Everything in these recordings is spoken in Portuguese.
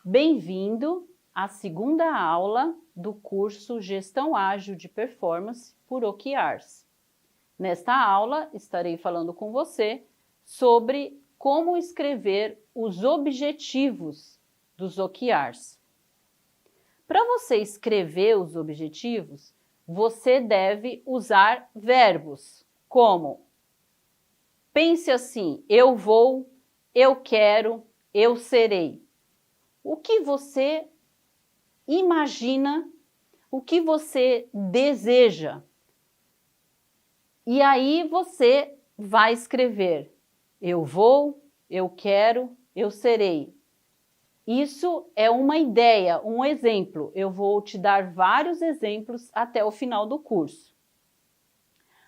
Bem-vindo à segunda aula do curso Gestão Ágil de Performance por OKRs. Nesta aula, estarei falando com você sobre como escrever os objetivos dos OKRs. Para você escrever os objetivos, você deve usar verbos como pense assim, eu vou, eu quero, eu serei. O que você imagina, o que você deseja. E aí você vai escrever, eu vou, eu quero, eu serei. Isso é uma ideia, um exemplo. Eu vou te dar vários exemplos até o final do curso.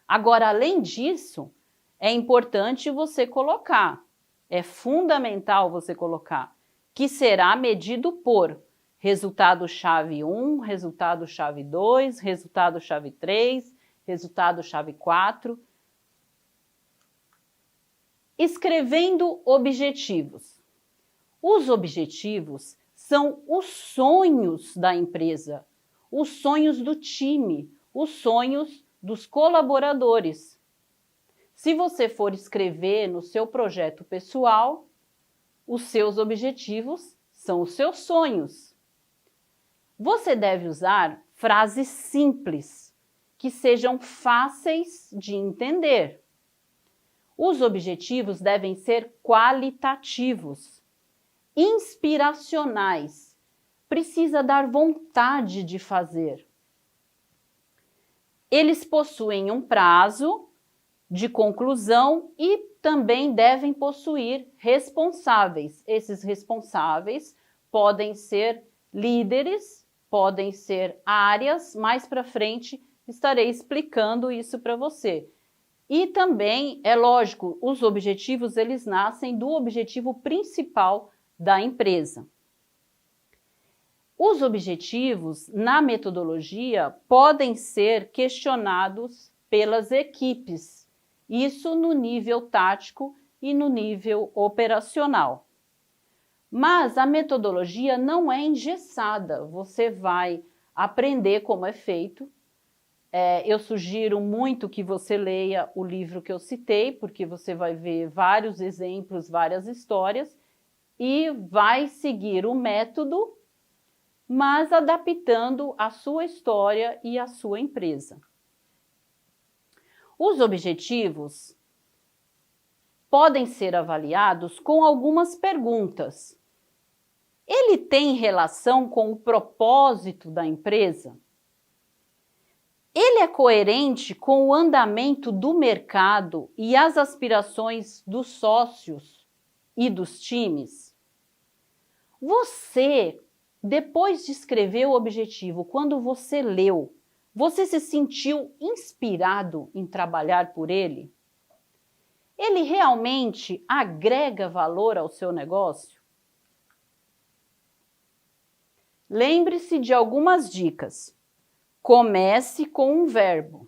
Agora, além disso, é importante você colocar, é fundamental você colocar, que será medido por resultado-chave 1, resultado-chave 2, resultado-chave 3, resultado-chave 4. Escrevendo objetivos. Os objetivos são os sonhos da empresa, os sonhos do time, os sonhos dos colaboradores. Se você for escrever no seu projeto pessoal, os seus objetivos são os seus sonhos. Você deve usar frases simples, que sejam fáceis de entender. Os objetivos devem ser qualitativos, inspiracionais. Precisa dar vontade de fazer. Eles possuem um prazo de conclusão e também devem possuir responsáveis. Esses responsáveis podem ser líderes, podem ser áreas. Mais para frente estarei explicando isso para você. E também, é lógico, os objetivos eles nascem do objetivo principal da empresa. Os objetivos, na metodologia, podem ser questionados pelas equipes. Isso no nível tático e no nível operacional. Mas a metodologia não é engessada, você vai aprender como é feito. Eu sugiro muito que você leia o livro que eu citei, porque você vai ver vários exemplos, várias histórias, e vai seguir o método, mas adaptando a sua história e a sua empresa. Os objetivos podem ser avaliados com algumas perguntas. Ele tem relação com o propósito da empresa? Ele é coerente com o andamento do mercado e as aspirações dos sócios e dos times? Você, depois de escrever o objetivo, quando você leu, você se sentiu inspirado em trabalhar por ele? Ele realmente agrega valor ao seu negócio? Lembre-se de algumas dicas. Comece com um verbo.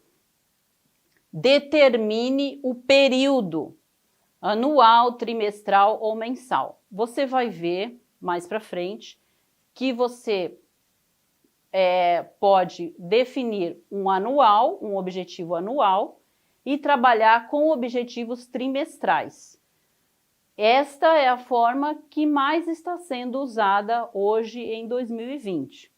Determine o período, anual, trimestral ou mensal. Você vai ver mais para frente que você pode definir um anual, um objetivo anual e trabalhar com objetivos trimestrais. Esta é a forma que mais está sendo usada hoje em 2020.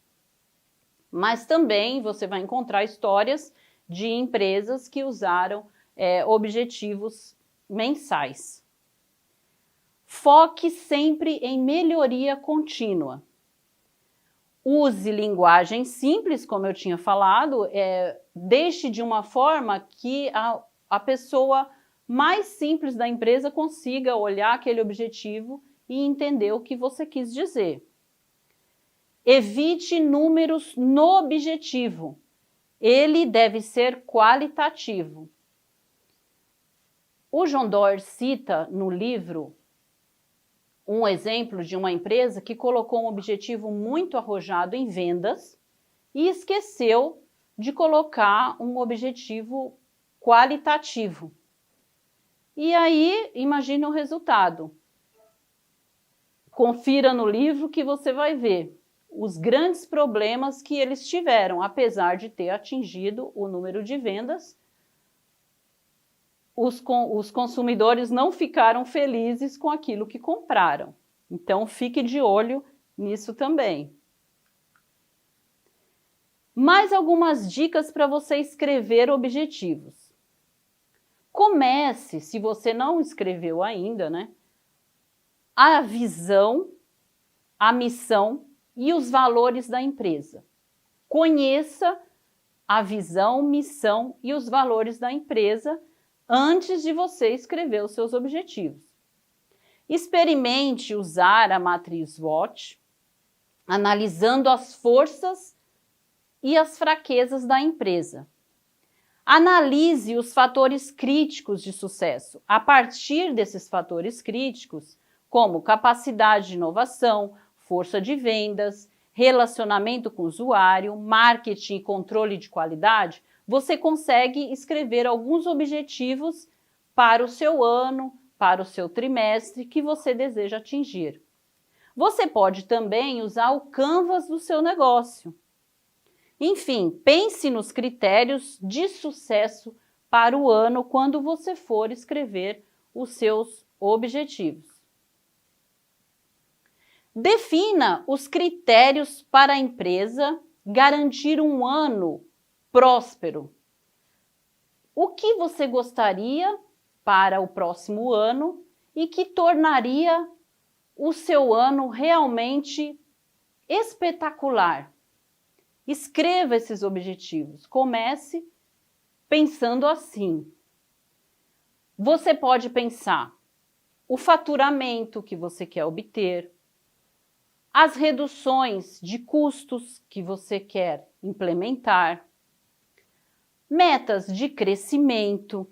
Mas também você vai encontrar histórias de empresas que usaram objetivos mensais. Foque sempre em melhoria contínua. Use linguagem simples, como eu tinha falado, deixe de uma forma que a pessoa mais simples da empresa consiga olhar aquele objetivo e entender o que você quis dizer. Evite números no objetivo. Ele deve ser qualitativo. O John Doerr cita no livro um exemplo de uma empresa que colocou um objetivo muito arrojado em vendas e esqueceu de colocar um objetivo qualitativo. E aí, imagine o resultado. confira no livro que você vai ver os grandes problemas que eles tiveram, apesar de ter atingido o número de vendas. Os consumidores não ficaram felizes com aquilo que compraram. Então, fique de olho nisso também. Mais algumas dicas para você escrever objetivos. Comece, se você não escreveu ainda, né? A visão, a missão e os valores da empresa. Conheça a visão, missão e os valores da empresa antes de você escrever os seus objetivos. Experimente usar a matriz SWOT, analisando as forças e as fraquezas da empresa. Analise os fatores críticos de sucesso. A partir desses fatores críticos, como capacidade de inovação, força de vendas, relacionamento com o usuário, marketing e controle de qualidade, você consegue escrever alguns objetivos para o seu ano, para o seu trimestre que você deseja atingir. Você pode também usar o Canvas do seu negócio. Enfim, pense nos critérios de sucesso para o ano quando você for escrever os seus objetivos. Defina os critérios para a empresa garantir um ano próspero. O que você gostaria para o próximo ano e que tornaria o seu ano realmente espetacular? Escreva esses objetivos. Comece pensando assim. Você pode pensar o faturamento que você quer obter, as reduções de custos que você quer implementar, metas de crescimento,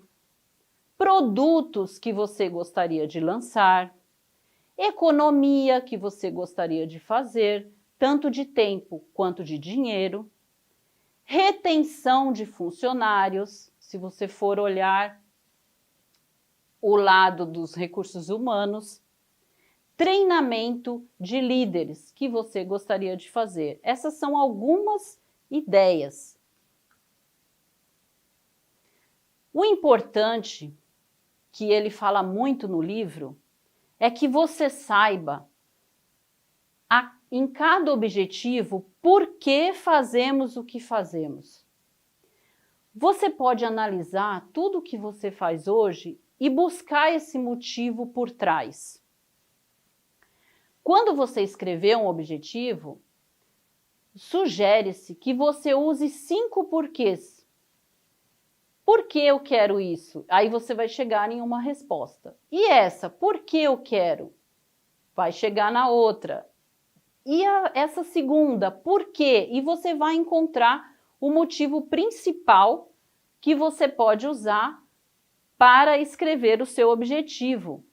produtos que você gostaria de lançar, economia que você gostaria de fazer, tanto de tempo quanto de dinheiro, retenção de funcionários, se você for olhar o lado dos recursos humanos, treinamento de líderes que você gostaria de fazer. Essas são algumas ideias. O importante, que ele fala muito no livro, é que você saiba em cada objetivo por que fazemos o que fazemos. Você pode analisar tudo o que você faz hoje e buscar esse motivo por trás. Quando você escrever um objetivo, sugere-se que você use 5 porquês. Por que eu quero isso? Aí você vai chegar em uma resposta. E essa, por que eu quero? Vai chegar na outra. E essa segunda, por quê? E você vai encontrar o motivo principal que você pode usar para escrever o seu objetivo.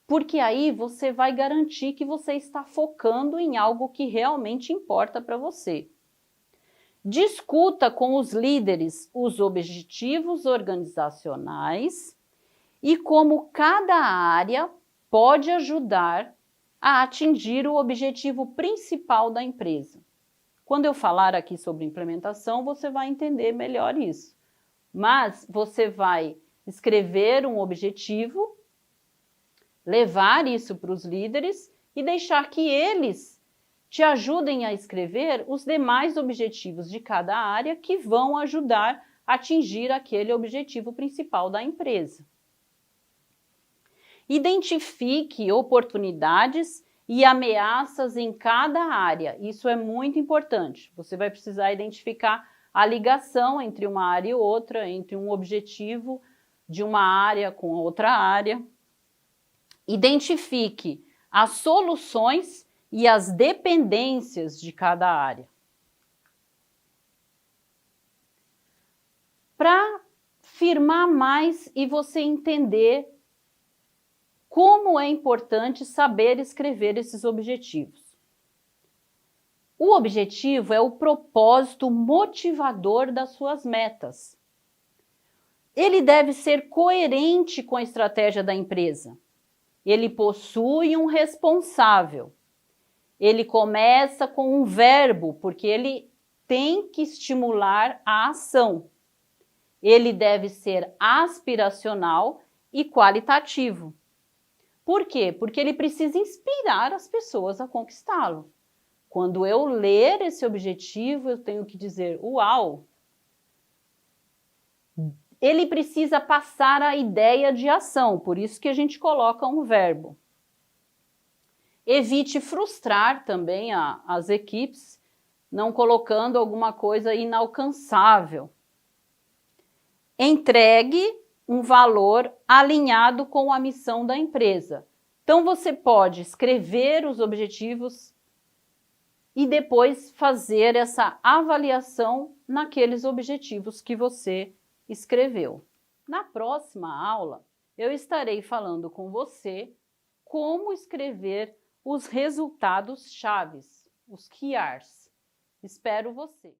Porque aí você vai garantir que você está focando em algo que realmente importa para você. Discuta com os líderes os objetivos organizacionais e como cada área pode ajudar a atingir o objetivo principal da empresa. Quando eu falar aqui sobre implementação, você vai entender melhor isso. Mas você vai escrever um objetivo, levar isso para os líderes e deixar que eles te ajudem a escrever os demais objetivos de cada área que vão ajudar a atingir aquele objetivo principal da empresa. Identifique oportunidades e ameaças em cada área. Isso é muito importante. Você vai precisar identificar a ligação entre uma área e outra, entre um objetivo de uma área com outra área. Identifique as soluções e as dependências de cada área. Para firmar mais e você entender como é importante saber escrever esses objetivos. O objetivo é o propósito motivador das suas metas. Ele deve ser coerente com a estratégia da empresa. ele possui um responsável. Ele começa com um verbo, porque ele tem que estimular a ação. Ele deve ser aspiracional e qualitativo. Por quê? Porque ele precisa inspirar as pessoas a conquistá-lo. Quando eu ler esse objetivo, eu tenho que dizer, uau! Ele precisa passar a ideia de ação, por isso que a gente coloca um verbo. Evite frustrar também as equipes, não colocando alguma coisa inalcançável. Entregue um valor alinhado com a missão da empresa. Então, você pode escrever os objetivos e depois fazer essa avaliação naqueles objetivos que você escreveu. Na próxima aula, eu estarei falando com você como escrever os resultados chaves, os KRs. Espero você!